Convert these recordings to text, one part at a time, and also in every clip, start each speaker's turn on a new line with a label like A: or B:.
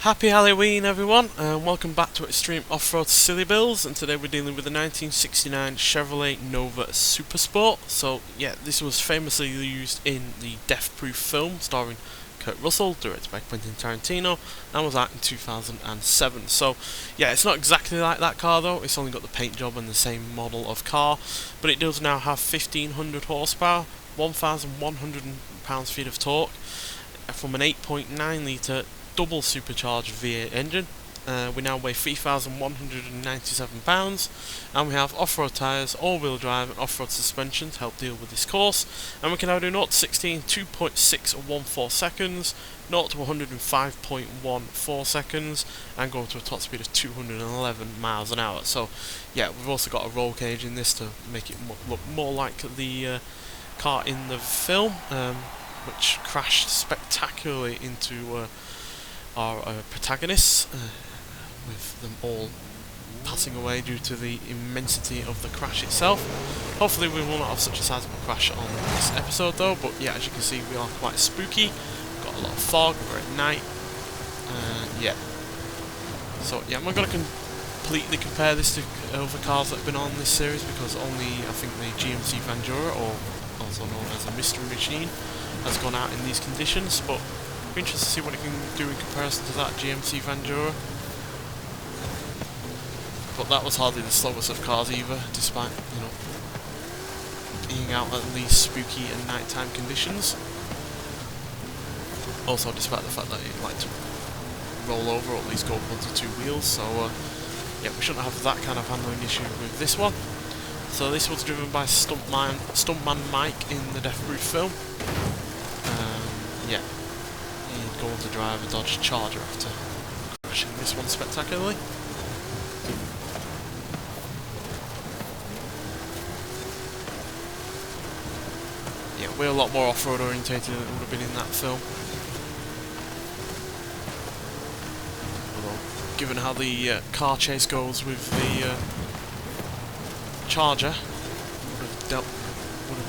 A: Happy Halloween everyone, and welcome back to Extreme Off-Road Silly Bills, and today we're dealing with the 1969 Chevrolet Nova Supersport. So yeah, this was famously used in the Death Proof film starring Kurt Russell, directed by Quentin Tarantino, and was out in 2007. So yeah, it's not exactly like that car though, it's only got the paint job and the same model of car, but it does now have 1500 horsepower, 1100 pounds-feet of torque, from an 8.9 litre double supercharged V8 engine. We now weigh 3,197 pounds, and we have off-road tyres, all-wheel drive and off-road suspension to help deal with this course, and we can now do 0 to 60 in 2.614 seconds, 0 to 105.14 seconds, and go to a top speed of 211 miles an hour. So yeah, we've also got a roll cage in this to make it look more like the car in the film, which crashed spectacularly into our protagonists, with them all passing away due to the immensity of the crash itself. Hopefully we will not have such a sizable crash on this episode though, but yeah, as you can see we are quite spooky. We've got a lot of fog, we're at night, yeah. So yeah, I'm not going to completely compare this to other cars that have been on this series, because only I think the GMC Vandura, or also known as a Mystery Machine, has gone out in these conditions, but be interested to see what it can do in comparison to that GMC Vandura. But that was hardly the slowest of cars either, despite, you know, being out at these spooky and nighttime conditions. Also, despite the fact that it liked to roll over, or at least go up onto two wheels, so yeah, we shouldn't have that kind of handling issue with this one. So this was driven by Stuntman Mike in the Death Proof film. Yeah. He'd go on to drive a Dodge Charger after crashing this one spectacularly. Yeah, we're a lot more off-road orientated than it would have been in that film. Although, given how the car chase goes with the Charger, would have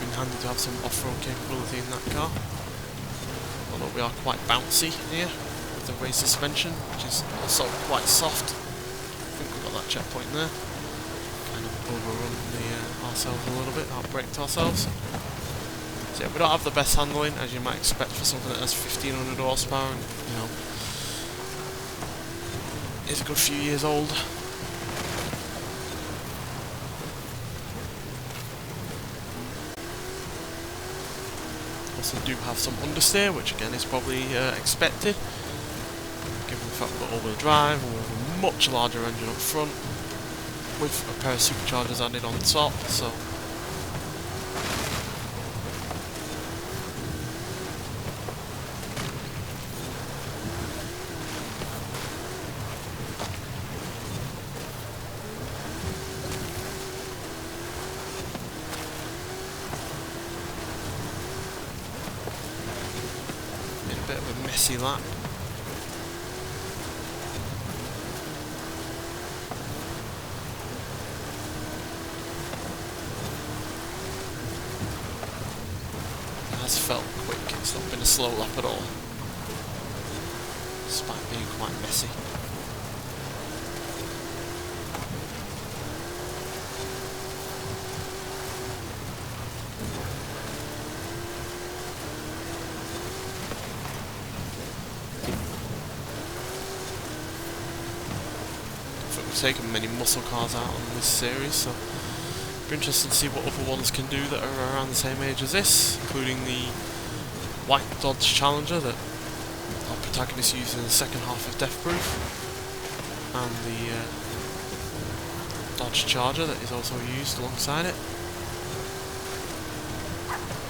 A: been handy to have some off-road capability in that car. Although we are quite bouncy here with the raised suspension, which is also quite soft. I think we've got that checkpoint there. Kind of overrun ourselves a little bit, outbraked ourselves. So yeah, we don't have the best handling, as you might expect for something that has 1500 horsepower and, you know, is a good few years old. Also do have some understeer, which again is probably expected, given the fact we've got all-wheel drive and we have a much larger engine up front with a pair of superchargers added on top, so bit of a messy lap. It has felt quick, it's not been a slow lap at all, despite being quite messy. Taken many muscle cars out on this series, so it'll be interesting to see what other ones can do that are around the same age as this, including the white Dodge Challenger that our protagonist used in the second half of Death Proof, and the Dodge Charger that is also used alongside it.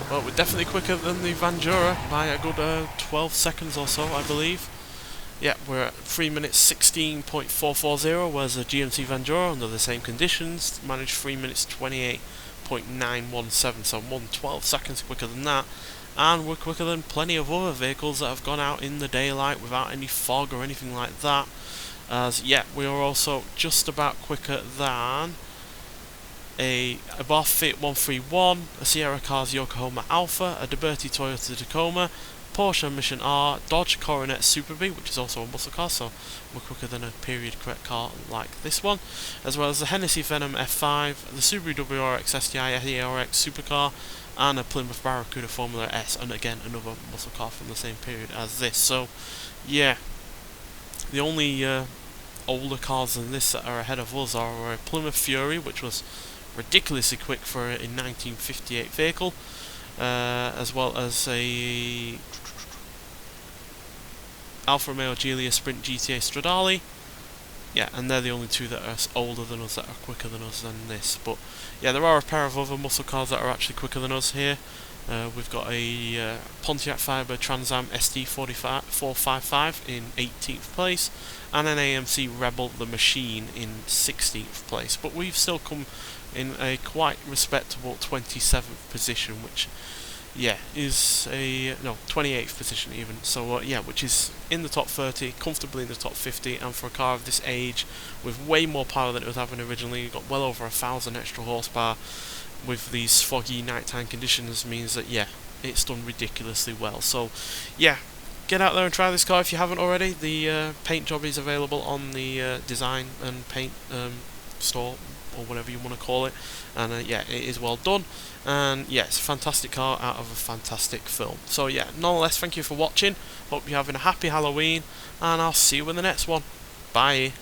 A: Well, we're definitely quicker than the Vandura by a good 12 seconds or so, I believe. Yeah, we're at 3 minutes 16.440, whereas the GMC Vandura, under the same conditions, managed 3 minutes 28.917, so 12 seconds quicker than that. And we're quicker than plenty of other vehicles that have gone out in the daylight without any fog or anything like that. As yeah, we are also just about quicker than a Bar Fit 131, a Sierra Cars Yokohama Alpha, a Liberty Toyota Tacoma, Porsche Mission R, Dodge Coronet Super B, which is also a muscle car, so we're quicker than a period correct car like this one, as well as the Hennessy Venom F5, the Subaru WRX STI ERX supercar, and a Plymouth Barracuda Formula S, and again another muscle car from the same period as this. So yeah, the only older cars than this that are ahead of us are a Plymouth Fury, which was ridiculously quick for a 1958 vehicle, as well as a Alfa Romeo Giulia Sprint GTA Stradale. Yeah, and they're the only two that are older than us, that are quicker than us than this. But yeah, there are a pair of other muscle cars that are actually quicker than us here. We've got a Pontiac Fiber Trans Am ST 455 in 18th place, and an AMC Rebel the Machine in 16th place. But we've still come in a quite respectable 27th position, which yeah is a 28th position even. So yeah, which is in the top 30, comfortably in the top 50, and for a car of this age with way more power than it was having originally, you've got well over 1,000 extra horsepower with these foggy nighttime conditions, means that yeah, it's done ridiculously well. So yeah, get out there and try this car if you haven't already. The paint job is available on the design and paint store, or whatever you want to call it, and yeah, it is well done, and yeah, it's a fantastic car out of a fantastic film. So yeah, nonetheless, thank you for watching, hope you're having a happy Halloween, and I'll see you in the next one. Bye.